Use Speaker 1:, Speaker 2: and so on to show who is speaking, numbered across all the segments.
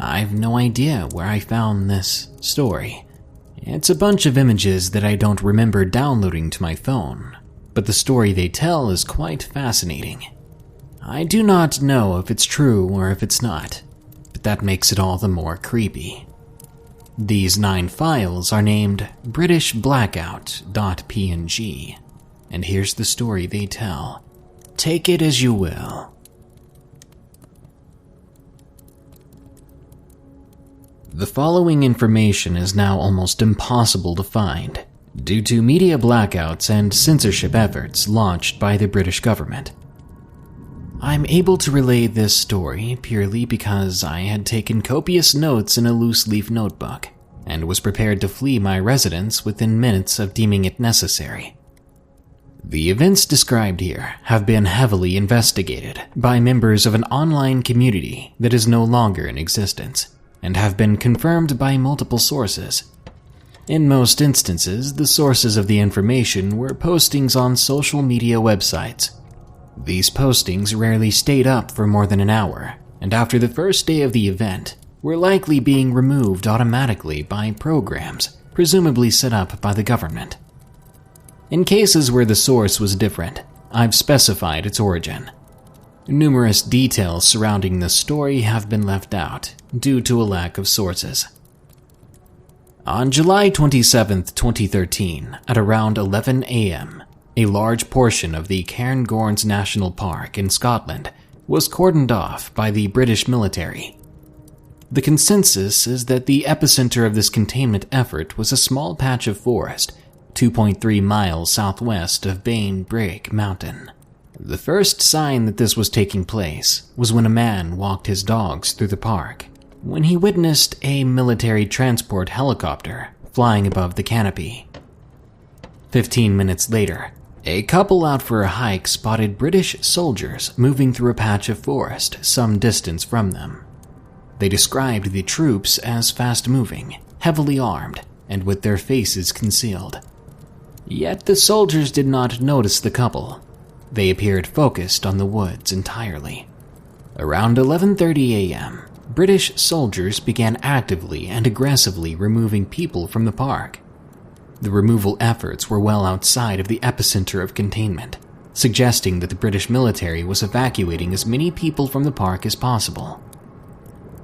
Speaker 1: I've no idea where I found this story. It's a bunch of images that I don't remember downloading to my phone, but the story they tell is quite fascinating. I do not know if it's true or if it's not, but that makes it all the more creepy. These 9 files are named BritishBlackout.png, and here's the story they tell. Take it as you will. The following information is now almost impossible to find due to media blackouts and censorship efforts launched by the British government. I'm able to relay this story purely because I had taken copious notes in a loose-leaf notebook and was prepared to flee my residence within minutes of deeming it necessary. The events described here have been heavily investigated by members of an online community that is no longer in existence, and have been confirmed by multiple sources. In most instances, the sources of the information were postings on social media websites. These postings rarely stayed up for more than an hour, and after the first day of the event, were likely being removed automatically by programs presumably set up by the government. In cases where the source was different, I've specified its origin. Numerous details surrounding this story have been left out due to a lack of sources. On July 27, 2013, at around 11 a.m., a large portion of the Cairngorms National Park in Scotland was cordoned off by the British military. The consensus is that the epicenter of this containment effort was a small patch of forest 2.3 miles southwest of Bainbrig Mountain. The first sign that this was taking place was when a man walked his dogs through the park, when he witnessed a military transport helicopter flying above the canopy. 15 minutes later, a couple out for a hike spotted British soldiers moving through a patch of forest some distance from them. They described the troops as fast-moving, heavily armed, and with their faces concealed. Yet the soldiers did not notice the couple. They appeared focused on the woods entirely. Around 11:30 a.m., British soldiers began actively and aggressively removing people from the park. The removal efforts were well outside of the epicenter of containment, suggesting that the British military was evacuating as many people from the park as possible.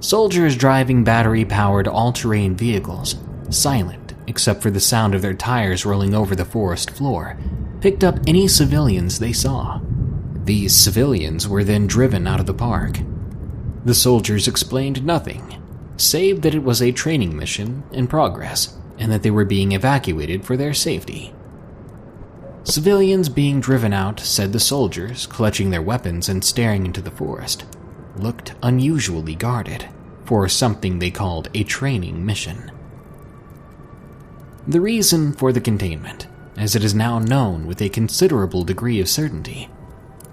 Speaker 1: Soldiers driving battery-powered all-terrain vehicles, silent except for the sound of their tires rolling over the forest floor, picked up any civilians they saw. These civilians were then driven out of the park. The soldiers explained nothing, save that it was a training mission in progress and that they were being evacuated for their safety. Civilians being driven out said the soldiers, clutching their weapons and staring into the forest, looked unusually guarded for something they called a training mission. The reason for the containment, as it is now known with a considerable degree of certainty,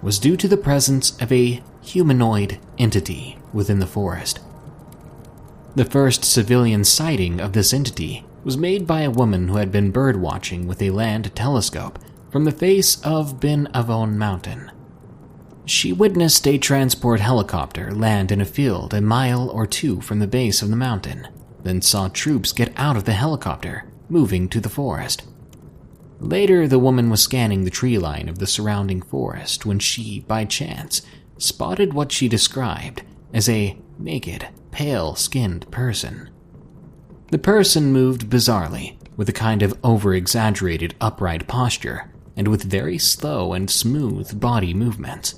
Speaker 1: was due to the presence of a humanoid entity within the forest. The first civilian sighting of this entity was made by a woman who had been birdwatching with a land telescope from the face of Ben Avon Mountain. She witnessed a transport helicopter land in a field a mile or two from the base of the mountain, then saw troops get out of the helicopter, moving to the forest. Later, the woman was scanning the tree line of the surrounding forest when she, by chance, spotted what she described as a naked, pale-skinned person. The person moved bizarrely, with a kind of over-exaggerated upright posture, and with very slow and smooth body movements.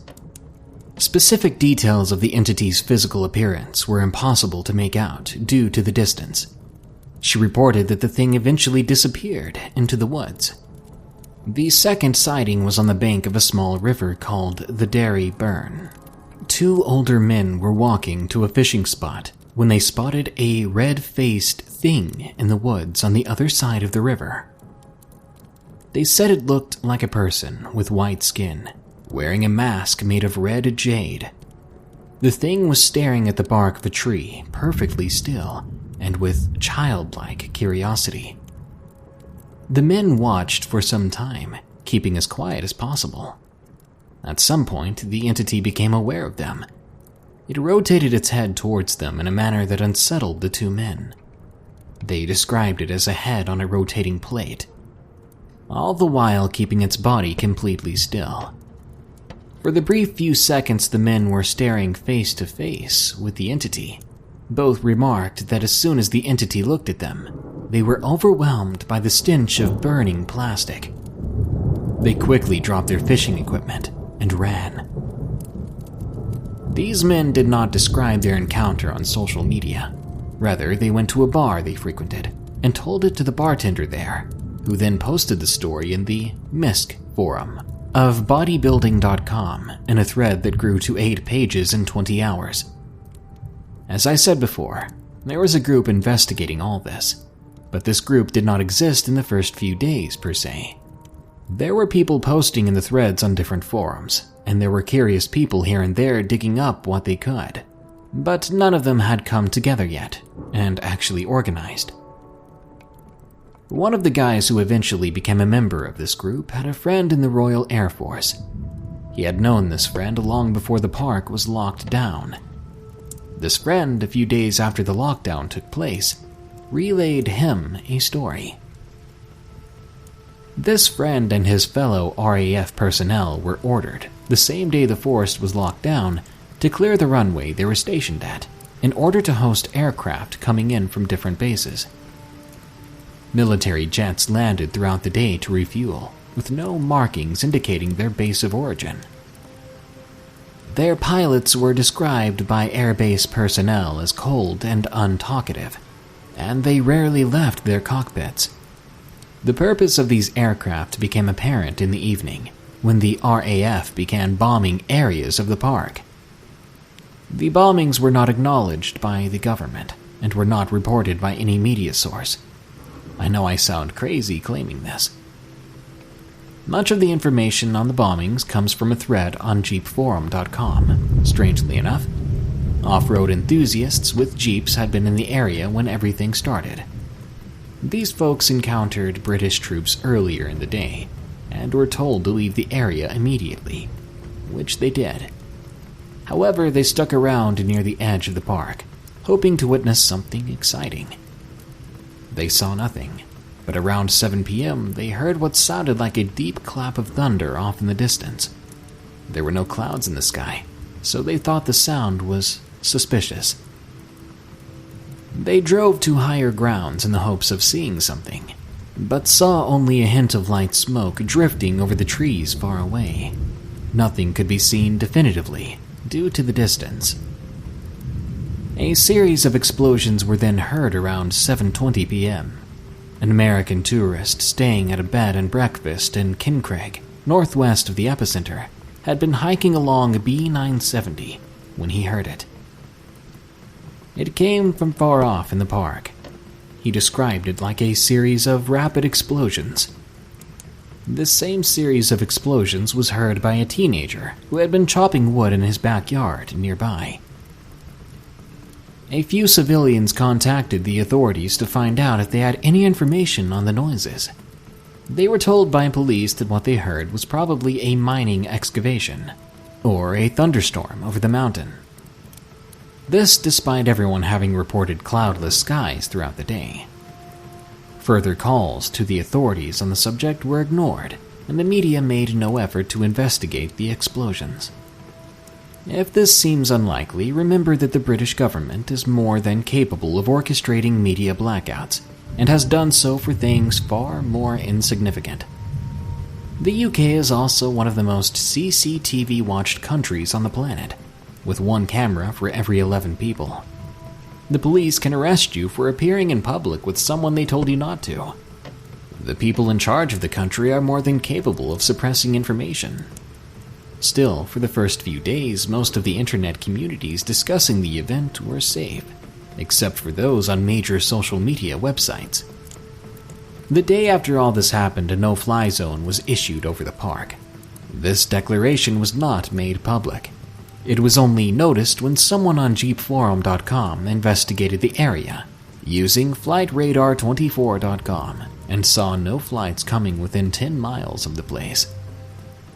Speaker 1: Specific details of the entity's physical appearance were impossible to make out due to the distance. She reported that the thing eventually disappeared into the woods. The second sighting was on the bank of a small river called the Derry Burn. Two older men were walking to a fishing spot when they spotted a red-faced thing in the woods on the other side of the river. They said it looked like a person with white skin, wearing a mask made of red jade. The thing was staring at the bark of a tree, perfectly still, and with childlike curiosity. The men watched for some time, keeping as quiet as possible. At some point, the entity became aware of them. It rotated its head towards them in a manner that unsettled the two men. They described it as a head on a rotating plate, all the while keeping its body completely still. For the brief few seconds the men were staring face to face with the entity, both remarked that as soon as the entity looked at them, they were overwhelmed by the stench of burning plastic. They quickly dropped their fishing equipment and ran. These men did not describe their encounter on social media. Rather, they went to a bar they frequented and told it to the bartender there, who then posted the story in the MISC forum of bodybuilding.com in a thread that grew to 8 pages in 20 hours. As I said before, there was a group investigating all this, but this group did not exist in the first few days per se. There were people posting in the threads on different forums, and there were curious people here and there digging up what they could, but none of them had come together yet and actually organized. One of the guys who eventually became a member of this group had a friend in the Royal Air Force. He had known this friend long before the park was locked down. This friend, a few days after the lockdown took place, relayed him a story. This friend and his fellow RAF personnel were ordered, the same day the forest was locked down, to clear the runway they were stationed at in order to host aircraft coming in from different bases. Military jets landed throughout the day to refuel, with no markings indicating their base of origin. Their pilots were described by airbase personnel as cold and untalkative, and they rarely left their cockpits. The purpose of these aircraft became apparent in the evening, when the RAF began bombing areas of the park. The bombings were not acknowledged by the government, and were not reported by any media source. I know I sound crazy claiming this. Much of the information on the bombings comes from a thread on jeepforum.com. Strangely enough, off-road enthusiasts with jeeps had been in the area when everything started. These folks encountered British troops earlier in the day, and were told to leave the area immediately, which they did. However, they stuck around near the edge of the park, hoping to witness something exciting. They saw nothing, but around 7 p.m. they heard what sounded like a deep clap of thunder off in the distance. There were no clouds in the sky, so they thought the sound was suspicious. They drove to higher grounds in the hopes of seeing something, but saw only a hint of light smoke drifting over the trees far away. Nothing could be seen definitively due to the distance. A series of explosions were then heard around 7:20 p.m. An American tourist staying at a bed and breakfast in Kincraig, northwest of the epicenter, had been hiking along B970 when he heard it. It came from far off in the park. He described it like a series of rapid explosions. This same series of explosions was heard by a teenager who had been chopping wood in his backyard nearby. A few civilians contacted the authorities to find out if they had any information on the noises. They were told by police that what they heard was probably a mining excavation, or a thunderstorm over the mountain. This despite everyone having reported cloudless skies throughout the day. Further calls to the authorities on the subject were ignored, and the media made no effort to investigate the explosions. If this seems unlikely, remember that the British government is more than capable of orchestrating media blackouts, and has done so for things far more insignificant. The UK is also one of the most CCTV-watched countries on the planet, with 1 camera for every 11 people. The police can arrest you for appearing in public with someone they told you not to. The people in charge of the country are more than capable of suppressing information. Still, for the first few days, most of the internet communities discussing the event were safe, except for those on major social media websites. The day after all this happened, a no-fly zone was issued over the park. This declaration was not made public. It was only noticed when someone on jeepforum.com investigated the area, using flightradar24.com, and saw no flights coming within 10 miles of the place.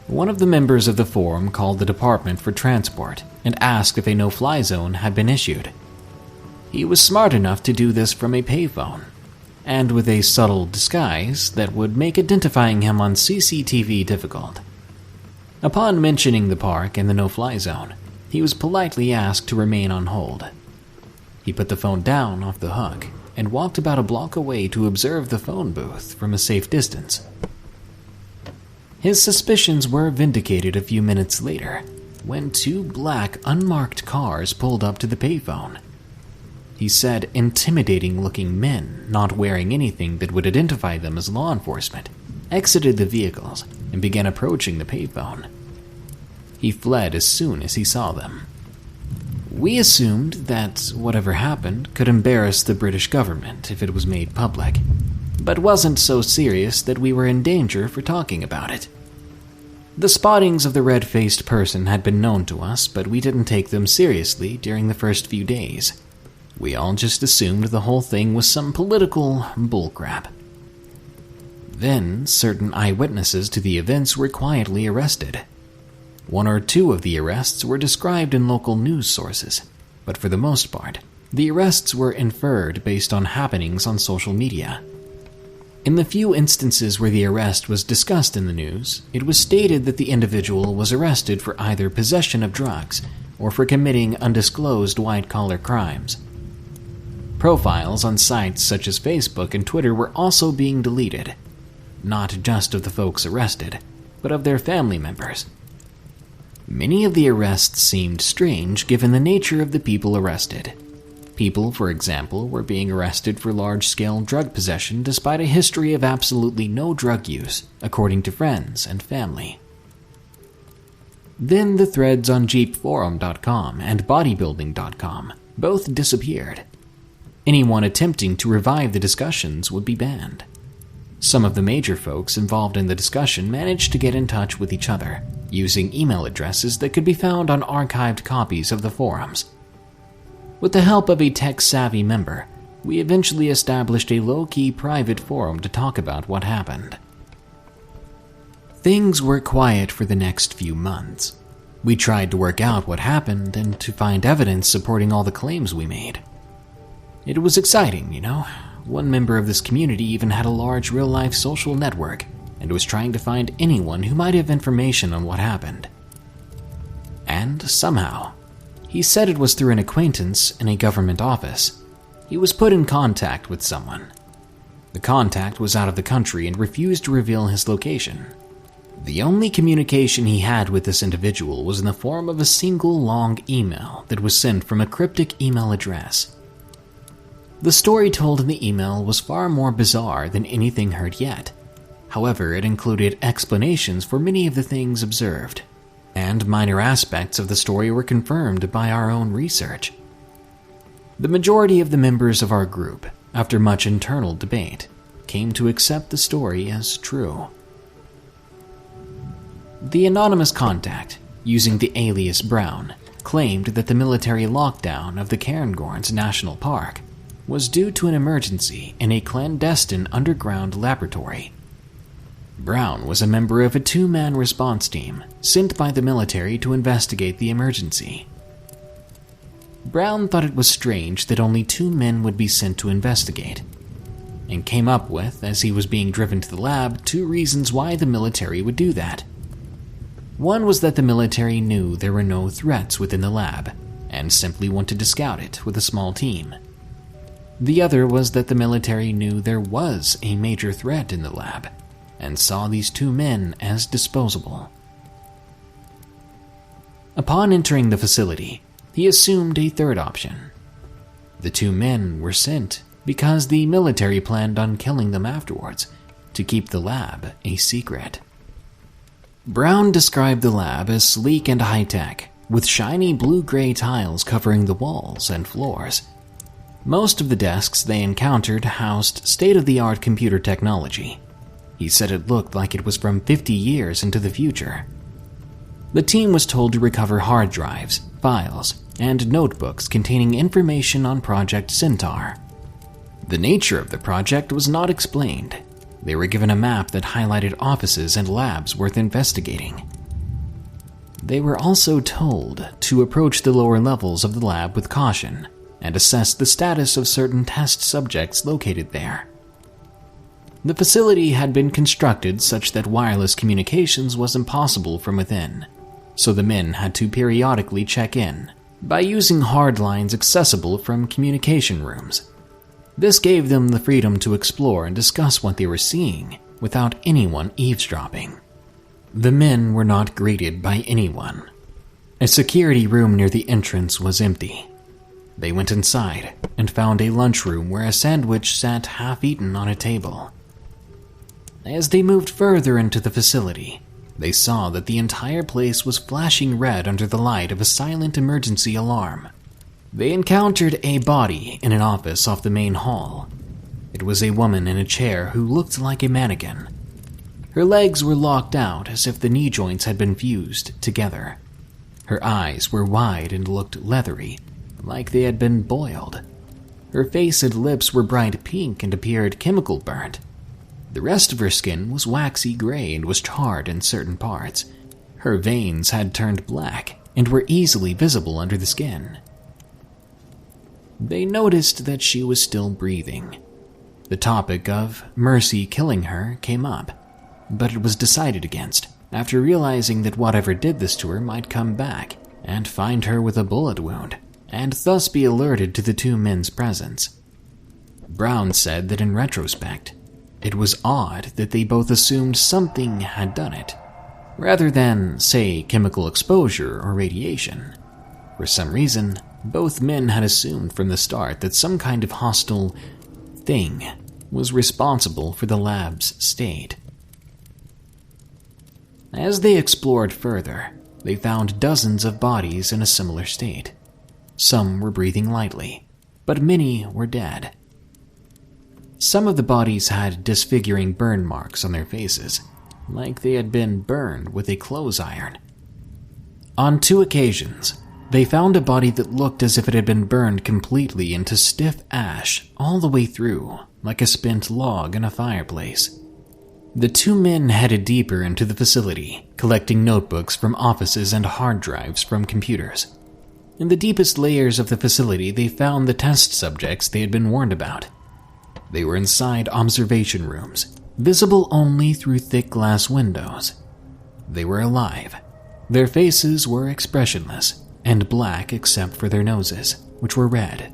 Speaker 1: One of the members of the forum called the Department for Transport and asked if a no-fly zone had been issued. He was smart enough to do this from a payphone, and with a subtle disguise that would make identifying him on CCTV difficult. Upon mentioning the park and the no-fly zone, he was politely asked to remain on hold. He put the phone down off the hook and walked about a block away to observe the phone booth from a safe distance. His suspicions were vindicated a few minutes later when two black, unmarked cars pulled up to the payphone. He said intimidating-looking men, not wearing anything that would identify them as law enforcement, exited the vehicles and began approaching the payphone. He fled as soon as he saw them. We assumed that whatever happened could embarrass the British government if it was made public, but wasn't so serious that we were in danger for talking about it. The spottings of the red-faced person had been known to us, but we didn't take them seriously during the first few days. We all just assumed the whole thing was some political bullcrap. Then, certain eyewitnesses to the events were quietly arrested. One or two of the arrests were described in local news sources, but for the most part, the arrests were inferred based on happenings on social media. In the few instances where the arrest was discussed in the news, it was stated that the individual was arrested for either possession of drugs or for committing undisclosed white-collar crimes. Profiles on sites such as Facebook and Twitter were also being deleted, not just of the folks arrested, but of their family members. Many of the arrests seemed strange given the nature of the people arrested. People, for example, were being arrested for large-scale drug possession despite a history of absolutely no drug use, according to friends and family. Then the threads on jeepforum.com and bodybuilding.com both disappeared. Anyone attempting to revive the discussions would be banned. Some of the major folks involved in the discussion managed to get in touch with each other, using email addresses that could be found on archived copies of the forums. With the help of a tech-savvy member, we eventually established a low-key private forum to talk about what happened. Things were quiet for the next few months. We tried to work out what happened and to find evidence supporting all the claims we made. It was exciting, you know. One member of this community even had a large real-life social network and was trying to find anyone who might have information on what happened. And somehow, he said it was through an acquaintance in a government office, he was put in contact with someone. The contact was out of the country and refused to reveal his location. The only communication he had with this individual was in the form of a single long email that was sent from a cryptic email address. The story told in the email was far more bizarre than anything heard yet. However, it included explanations for many of the things observed, and minor aspects of the story were confirmed by our own research. The majority of the members of our group, after much internal debate, came to accept the story as true. The anonymous contact, using the alias Brown, claimed that the military lockdown of the Cairngorms National Park was due to an emergency in a clandestine underground laboratory. Brown was a member of a two-man response team sent by the military to investigate the emergency. Brown thought it was strange that only 2 men would be sent to investigate, and came up with, as he was being driven to the lab, 2 reasons why the military would do that. One was that the military knew there were no threats within the lab, and simply wanted to scout it with a small team. The other was that the military knew there was a major threat in the lab, and saw these 2 men as disposable. Upon entering the facility, he assumed a third option. The 2 men were sent because the military planned on killing them afterwards, to keep the lab a secret. Brown described the lab as sleek and high-tech, with shiny blue-gray tiles covering the walls and floors. Most of the desks they encountered housed state-of-the-art computer technology. He said it looked like it was from 50 years into the future. The team was told to recover hard drives, files, and notebooks containing information on Project Centaur. The nature of the project was not explained. They were given a map that highlighted offices and labs worth investigating. They were also told to approach the lower levels of the lab with caution and assess the status of certain test subjects located there. The facility had been constructed such that wireless communications was impossible from within, so the men had to periodically check in by using hard lines accessible from communication rooms. This gave them the freedom to explore and discuss what they were seeing without anyone eavesdropping. The men were not greeted by anyone. A security room near the entrance was empty. They went inside and found a lunchroom where a sandwich sat half-eaten on a table. As they moved further into the facility, they saw that the entire place was flashing red under the light of a silent emergency alarm. They encountered a body in an office off the main hall. It was a woman in a chair who looked like a mannequin. Her legs were locked out as if the knee joints had been fused together. Her eyes were wide and looked leathery, like they had been boiled. Her face and lips were bright pink and appeared chemical burnt. The rest of her skin was waxy gray and was charred in certain parts. Her veins had turned black and were easily visible under the skin. They noticed that she was still breathing. The topic of Mercy killing her came up, but it was decided against after realizing that whatever did this to her might come back and find her with a bullet wound, and thus be alerted to the two men's presence. Brown said that in retrospect, it was odd that they both assumed something had done it, rather than, say, chemical exposure or radiation. For some reason, both men had assumed from the start that some kind of hostile thing was responsible for the lab's state. As they explored further, they found dozens of bodies in a similar state. Some were breathing lightly, but many were dead. Some of the bodies had disfiguring burn marks on their faces, like they had been burned with a clothes iron. On 2 occasions, they found a body that looked as if it had been burned completely into stiff ash all the way through, like a spent log in a fireplace. The 2 men headed deeper into the facility, collecting notebooks from offices and hard drives from computers. In the deepest layers of the facility, they found the test subjects they had been warned about. They were inside observation rooms, visible only through thick glass windows. They were alive. Their faces were expressionless and black except for their noses, which were red.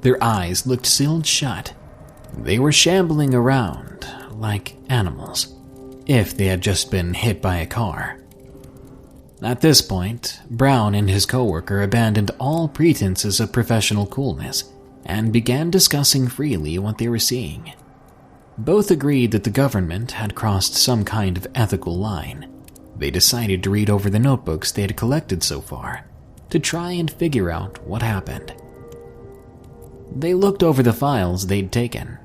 Speaker 1: Their eyes looked sealed shut. They were shambling around like animals, if they had just been hit by a car. At this point, Brown and his coworker abandoned all pretenses of professional coolness and began discussing freely what they were seeing. Both agreed that the government had crossed some kind of ethical line. They decided to read over the notebooks they had collected so far, to try and figure out what happened. They looked over the files they'd taken.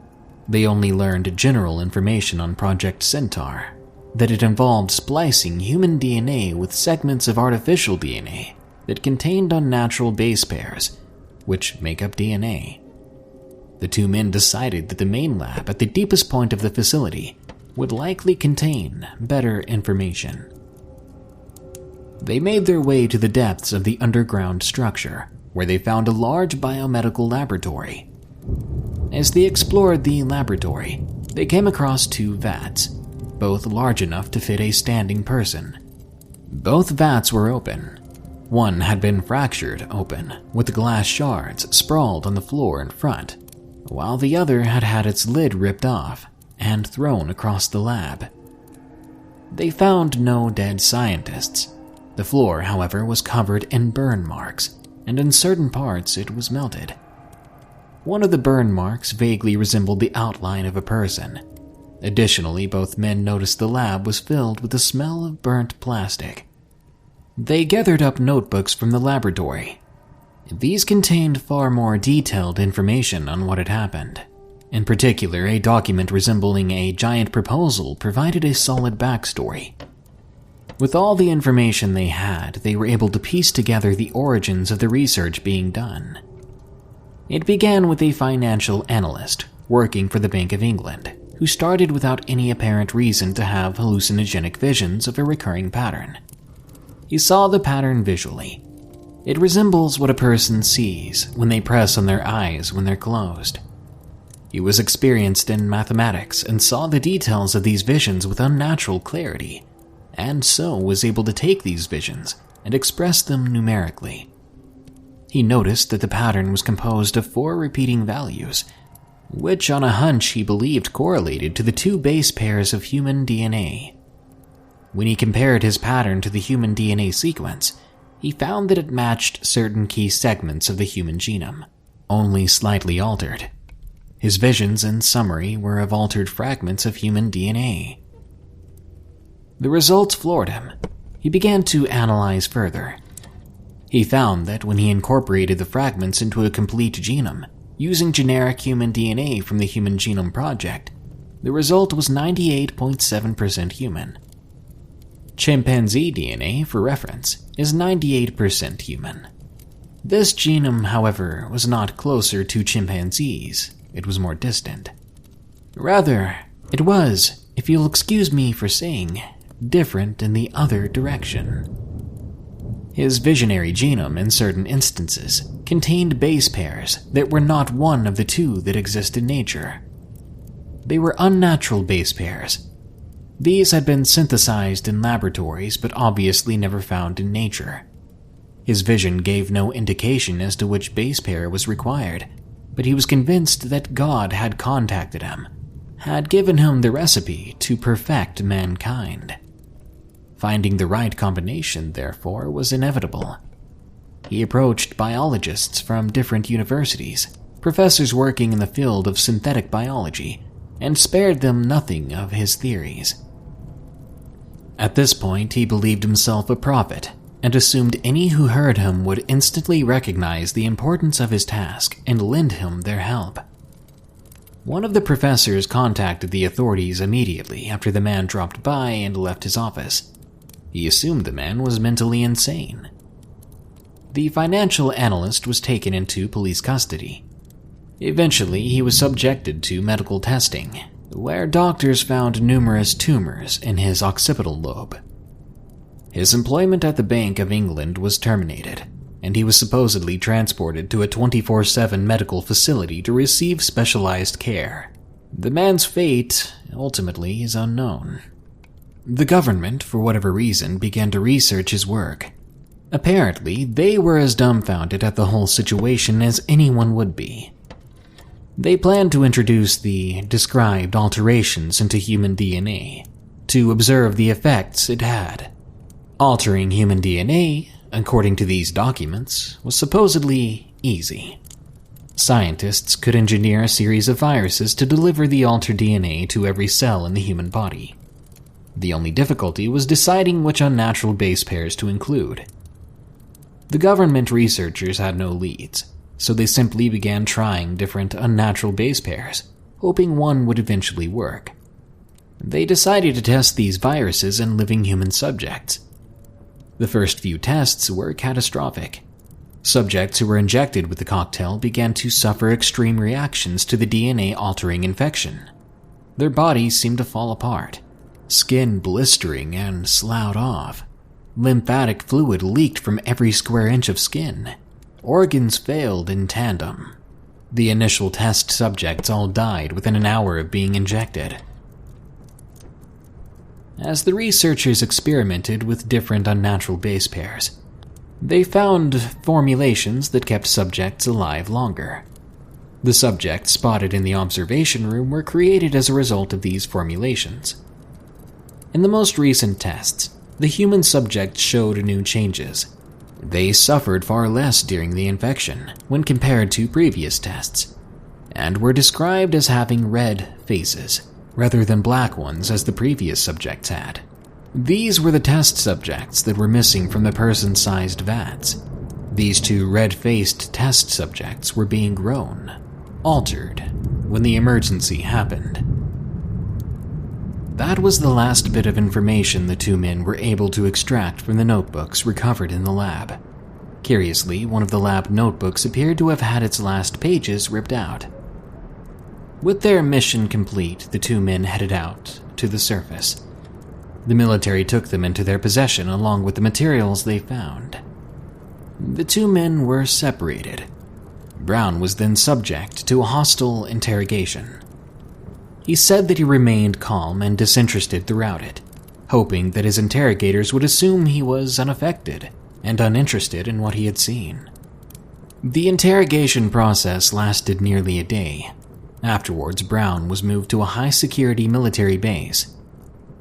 Speaker 1: They only learned general information on Project Centaur, that it involved splicing human DNA with segments of artificial DNA that contained unnatural base pairs, which make up DNA. The 2 men decided that the main lab at the deepest point of the facility would likely contain better information. They made their way to the depths of the underground structure, where they found a large biomedical laboratory. As they explored the laboratory, they came across 2 vats, both large enough to fit a standing person. Both vats were open. One had been fractured open, with glass shards sprawled on the floor in front, while the other had had its lid ripped off and thrown across the lab. They found no dead scientists. The floor, however, was covered in burn marks, and in certain parts it was melted. One of the burn marks vaguely resembled the outline of a person. Additionally, both men noticed the lab was filled with the smell of burnt plastic. They gathered up notebooks from the laboratory. These contained far more detailed information on what had happened. In particular, a document resembling a giant proposal provided a solid backstory. With all the information they had, they were able to piece together the origins of the research being done. It began with a financial analyst working for the Bank of England, who started without any apparent reason to have hallucinogenic visions of a recurring pattern. He saw the pattern visually. It resembles what a person sees when they press on their eyes when they're closed. He was experienced in mathematics and saw the details of these visions with unnatural clarity, and so was able to take these visions and express them numerically. He noticed that the pattern was composed of 4 repeating values, which on a hunch he believed correlated to the 2 base pairs of human DNA. When he compared his pattern to the human DNA sequence, he found that it matched certain key segments of the human genome, only slightly altered. His visions, in summary, were of altered fragments of human DNA. The results floored him. He began to analyze further. He found that when he incorporated the fragments into a complete genome, using generic human DNA from the Human Genome Project, the result was 98.7% human. Chimpanzee DNA, for reference, is 98% human. This genome, however, was not closer to chimpanzees, it was more distant. Rather, it was, if you'll excuse me for saying, different in the other direction. His visionary genome, in certain instances, contained base pairs that were not one of the 2 that exist in nature. They were unnatural base pairs. These had been synthesized in laboratories but obviously never found in nature. His vision gave no indication as to which base pair was required, but he was convinced that God had contacted him, had given him the recipe to perfect mankind. Finding the right combination, therefore, was inevitable. He approached biologists from different universities, professors working in the field of synthetic biology, and spared them nothing of his theories. At this point, he believed himself a prophet and assumed any who heard him would instantly recognize the importance of his task and lend him their help. One of the professors contacted the authorities immediately after the man dropped by and left his office. He assumed the man was mentally insane. The financial analyst was taken into police custody. Eventually, he was subjected to medical testing, where doctors found numerous tumors in his occipital lobe. His employment at the Bank of England was terminated, and he was supposedly transported to a 24/7 medical facility to receive specialized care. The man's fate, ultimately, is unknown. The government, for whatever reason, began to research his work. Apparently, they were as dumbfounded at the whole situation as anyone would be. They planned to introduce the described alterations into human DNA to observe the effects it had. Altering human DNA, according to these documents, was supposedly easy. Scientists could engineer a series of viruses to deliver the altered DNA to every cell in the human body. The only difficulty was deciding which unnatural base pairs to include. The government researchers had no leads, so they simply began trying different unnatural base pairs, hoping one would eventually work. They decided to test these viruses in living human subjects. The first few tests were catastrophic. Subjects who were injected with the cocktail began to suffer extreme reactions to the DNA-altering infection. Their bodies seemed to fall apart, skin blistering and sloughed off. Lymphatic fluid leaked from every square inch of skin. Organs failed in tandem. The initial test subjects all died within an hour of being injected. As the researchers experimented with different unnatural base pairs, they found formulations that kept subjects alive longer. The subjects spotted in the observation room were created as a result of these formulations. In the most recent tests, the human subjects showed new changes. They suffered far less during the infection when compared to previous tests, and were described as having red faces, rather than black ones as the previous subjects had. These were the test subjects that were missing from the person-sized vats. These 2 red-faced test subjects were being grown, altered, when the emergency happened. That was the last bit of information the 2 men were able to extract from the notebooks recovered in the lab. Curiously, one of the lab notebooks appeared to have had its last pages ripped out. With their mission complete, the 2 men headed out to the surface. The military took them into their possession along with the materials they found. The two men were separated. Brown was then subject to a hostile interrogation. He said that he remained calm and disinterested throughout it, hoping that his interrogators would assume he was unaffected and uninterested in what he had seen. The interrogation process lasted nearly a day. Afterwards, Brown was moved to a high-security military base.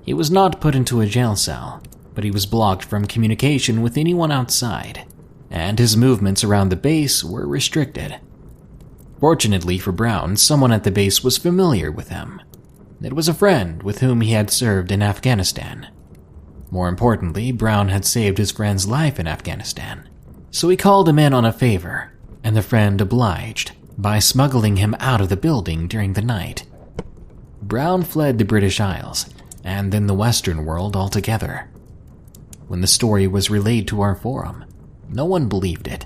Speaker 1: He was not put into a jail cell, but he was blocked from communication with anyone outside, and his movements around the base were restricted. Fortunately for Brown, someone at the base was familiar with him. It was a friend with whom he had served in Afghanistan. More importantly, Brown had saved his friend's life in Afghanistan, so he called him in on a favor, and the friend obliged by smuggling him out of the building during the night. Brown fled the British Isles, and then the Western world altogether. When the story was relayed to our forum, no one believed it.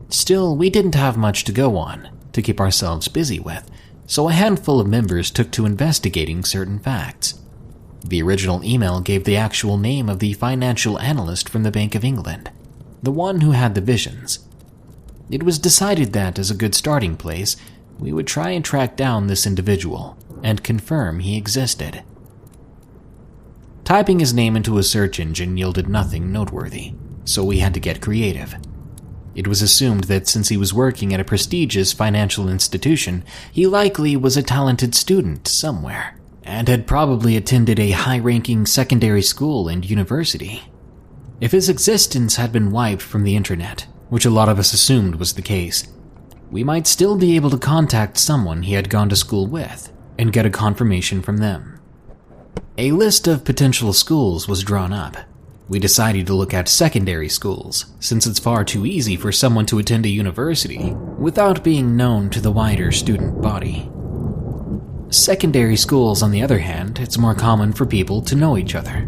Speaker 1: Still, we didn't have much to go on to keep ourselves busy with, so a handful of members took to investigating certain facts. The original email gave the actual name of the financial analyst from the Bank of England, the one who had the visions. It was decided that, as a good starting place, we would try and track down this individual and confirm he existed. Typing his name into a search engine yielded nothing noteworthy, so we had to get creative. It was assumed that since he was working at a prestigious financial institution, he likely was a talented student somewhere, and had probably attended a high-ranking secondary school and university. If his existence had been wiped from the internet, which a lot of us assumed was the case, we might still be able to contact someone he had gone to school with and get a confirmation from them. A list of potential schools was drawn up. We decided to look at secondary schools, since it's far too easy for someone to attend a university without being known to the wider student body. Secondary schools, on the other hand, it's more common for people to know each other.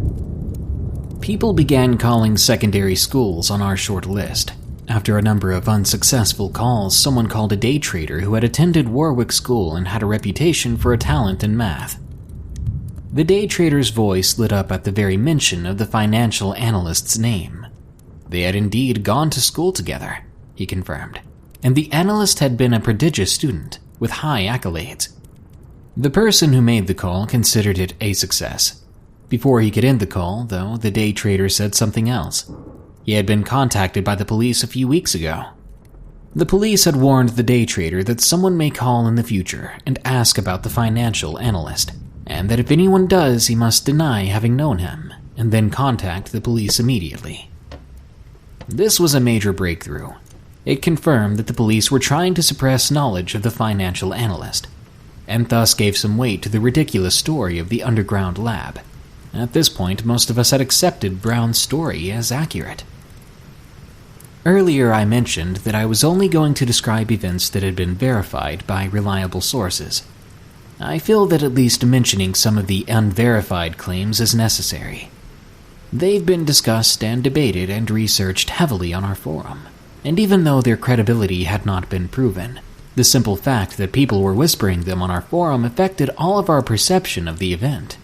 Speaker 1: People began calling secondary schools on our short list. After a number of unsuccessful calls, someone called a day trader who had attended Warwick School and had a reputation for a talent in math. The day trader's voice lit up at the very mention of the financial analyst's name. They had indeed gone to school together, he confirmed, and the analyst had been a prodigious student with high accolades. The person who made the call considered it a success. Before he could end the call, though, the day trader said something else. He had been contacted by the police a few weeks ago. The police had warned the day trader that someone may call in the future and ask about the financial analyst, and that if anyone does, he must deny having known him, and then contact the police immediately. This was a major breakthrough. It confirmed that the police were trying to suppress knowledge of the financial analyst, and thus gave some weight to the ridiculous story of the underground lab. At this point, most of us had accepted Brown's story as accurate. Earlier I mentioned that I was only going to describe events that had been verified by reliable sources. I feel that at least mentioning some of the unverified claims is necessary. They've been discussed and debated and researched heavily on our forum, and even though their credibility had not been proven, the simple fact that people were whispering them on our forum affected all of our perception of the event.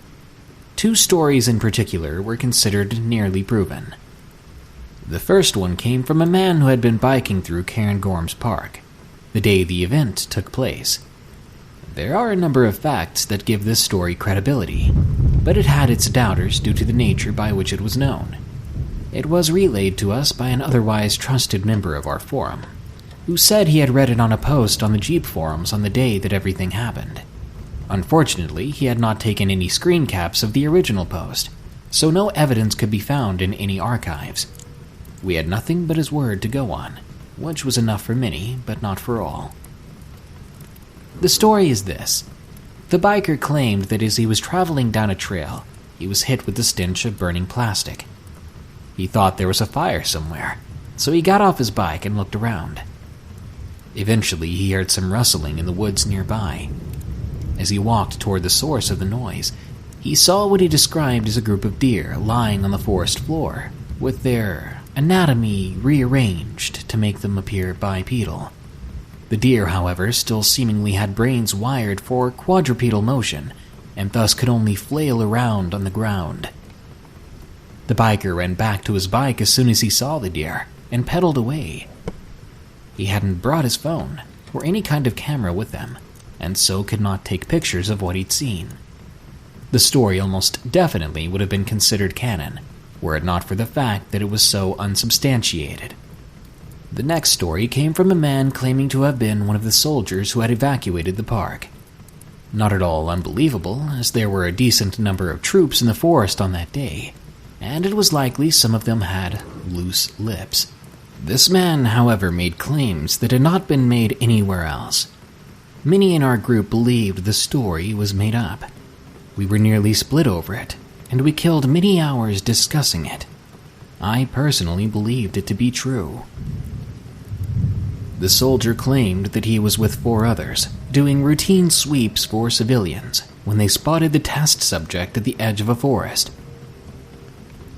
Speaker 1: Two stories in particular were considered nearly proven. The first one came from a man who had been biking through Cairngorms Park the day the event took place. There are a number of facts that give this story credibility, but it had its doubters due to the nature by which it was known. It was relayed to us by an otherwise trusted member of our forum, who said he had read it on a post on the Jeep forums on the day that everything happened. Unfortunately, he had not taken any screen caps of the original post, so no evidence could be found in any archives. We had nothing but his word to go on, which was enough for many, but not for all. The story is this. The biker claimed that as he was traveling down a trail, he was hit with the stench of burning plastic. He thought there was a fire somewhere, so he got off his bike and looked around. Eventually, he heard some rustling in the woods nearby. As he walked toward the source of the noise, he saw what he described as a group of deer lying on the forest floor, with their anatomy rearranged to make them appear bipedal. The deer, however, still seemingly had brains wired for quadrupedal motion, and thus could only flail around on the ground. The biker ran back to his bike as soon as he saw the deer and pedaled away. He hadn't brought his phone or any kind of camera with him, and so could not take pictures of what he'd seen. The story almost definitely would have been considered canon, were it not for the fact that it was so unsubstantiated. The next story came from a man claiming to have been one of the soldiers who had evacuated the park. Not at all unbelievable, as there were a decent number of troops in the forest on that day, and it was likely some of them had loose lips. This man, however, made claims that had not been made anywhere else. Many in our group believed the story was made up. We were nearly split over it, and we killed many hours discussing it. I personally believed it to be true. The soldier claimed that he was with 4 others, doing routine sweeps for civilians, when they spotted the test subject at the edge of a forest.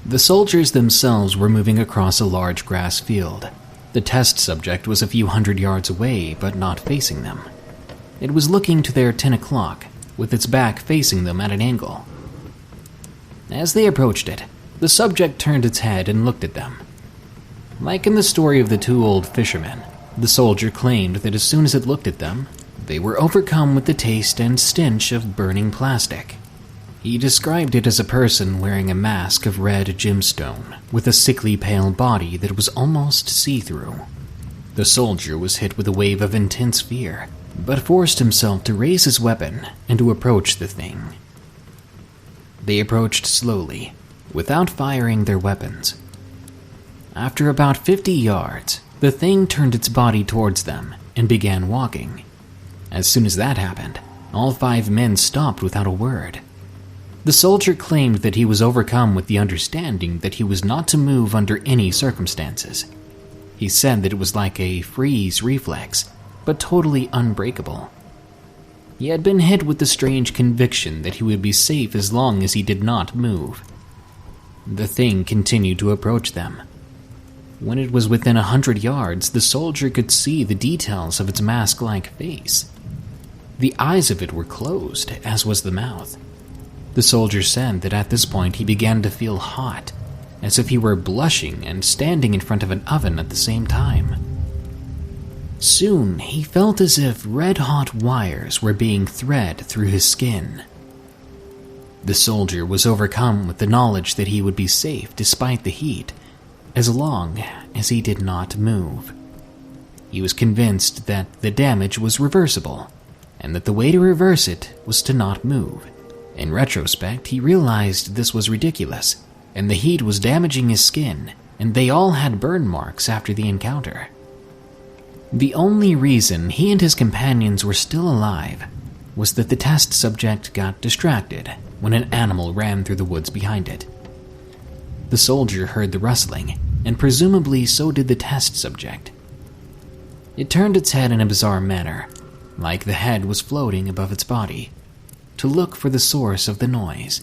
Speaker 1: The soldiers themselves were moving across a large grass field. The test subject was a few hundred yards away, but not facing them. It was looking to their 10 o'clock, with its back facing them at an angle. As they approached it, the subject turned its head and looked at them. Like in the story of the 2 old fishermen, the soldier claimed that as soon as it looked at them, they were overcome with the taste and stench of burning plastic. He described it as a person wearing a mask of red gemstone, with a sickly pale body that was almost see-through. The soldier was hit with a wave of intense fear, but forced himself to raise his weapon and to approach the thing. They approached slowly, without firing their weapons. After about 50 yards, the thing turned its body towards them and began walking. As soon as that happened, all 5 men stopped without a word. The soldier claimed that he was overcome with the understanding that he was not to move under any circumstances. He said that it was like a freeze reflex, but totally unbreakable. He had been hit with the strange conviction that he would be safe as long as he did not move. The thing continued to approach them. When it was within 100 yards, the soldier could see the details of its mask-like face. The eyes of it were closed, as was the mouth. The soldier said that at this point he began to feel hot, as if he were blushing and standing in front of an oven at the same time. Soon, he felt as if red-hot wires were being thread through his skin. The soldier was overcome with the knowledge that he would be safe despite the heat, as long as he did not move. He was convinced that the damage was reversible, and that the way to reverse it was to not move. In retrospect, he realized this was ridiculous, and the heat was damaging his skin, and they all had burn marks after the encounter. The only reason he and his companions were still alive was that the test subject got distracted when an animal ran through the woods behind it. The soldier heard the rustling, and presumably so did the test subject. It turned its head in a bizarre manner, like the head was floating above its body, to look for the source of the noise.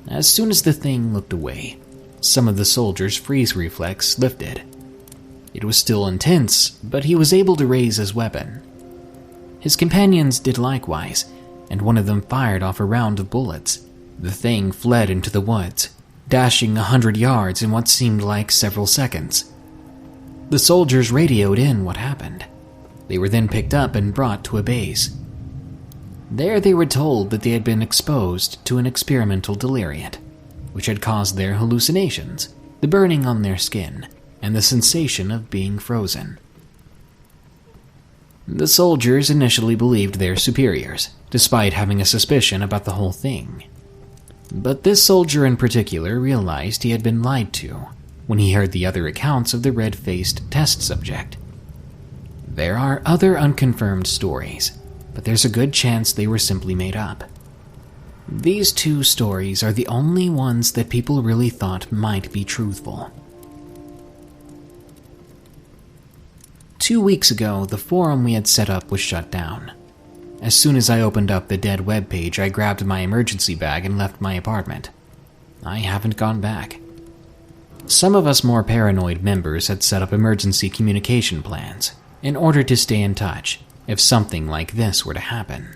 Speaker 1: As soon as the thing looked away, some of the soldier's freeze reflex lifted. It was still intense, but he was able to raise his weapon. His companions did likewise, and one of them fired off a round of bullets. The thing fled into the woods, dashing 100 yards in what seemed like several seconds. The soldiers radioed in what happened. They were then picked up and brought to a base. There they were told that they had been exposed to an experimental deliriant, which had caused their hallucinations, the burning on their skin, and the sensation of being frozen. The soldiers initially believed their superiors, despite having a suspicion about the whole thing. But this soldier in particular realized he had been lied to when he heard the other accounts of the red-faced test subject. There are other unconfirmed stories, but there's a good chance they were simply made up. These 2 stories are the only ones that people really thought might be truthful. 2 weeks ago, the forum we had set up was shut down. As soon as I opened up the dead webpage, I grabbed my emergency bag and left my apartment. I haven't gone back. Some of us more paranoid members had set up emergency communication plans in order to stay in touch if something like this were to happen.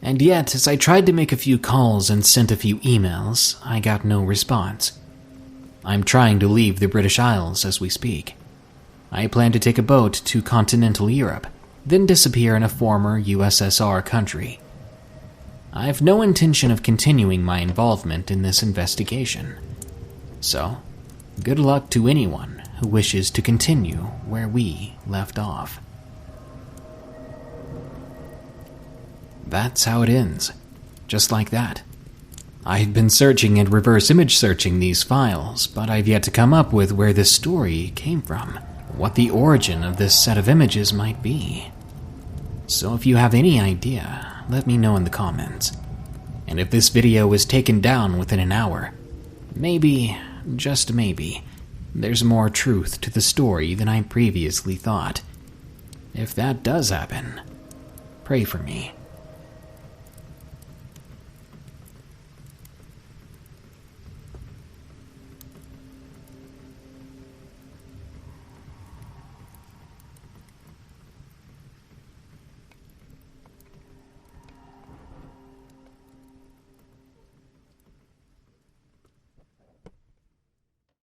Speaker 1: And yet, as I tried to make a few calls and sent a few emails, I got no response. I'm trying to leave the British Isles as we speak. I plan to take a boat to continental Europe, then disappear in a former USSR country. I have no intention of continuing my involvement in this investigation. So, good luck to anyone who wishes to continue where we left off. That's how it ends. Just like that. I've been searching and reverse image searching these files, but I've yet to come up with where this story came from, what the origin of this set of images might be. So if you have any idea, let me know in the comments. And if this video was taken down within an hour, maybe, just maybe, there's more truth to the story than I previously thought. If that does happen, pray for me.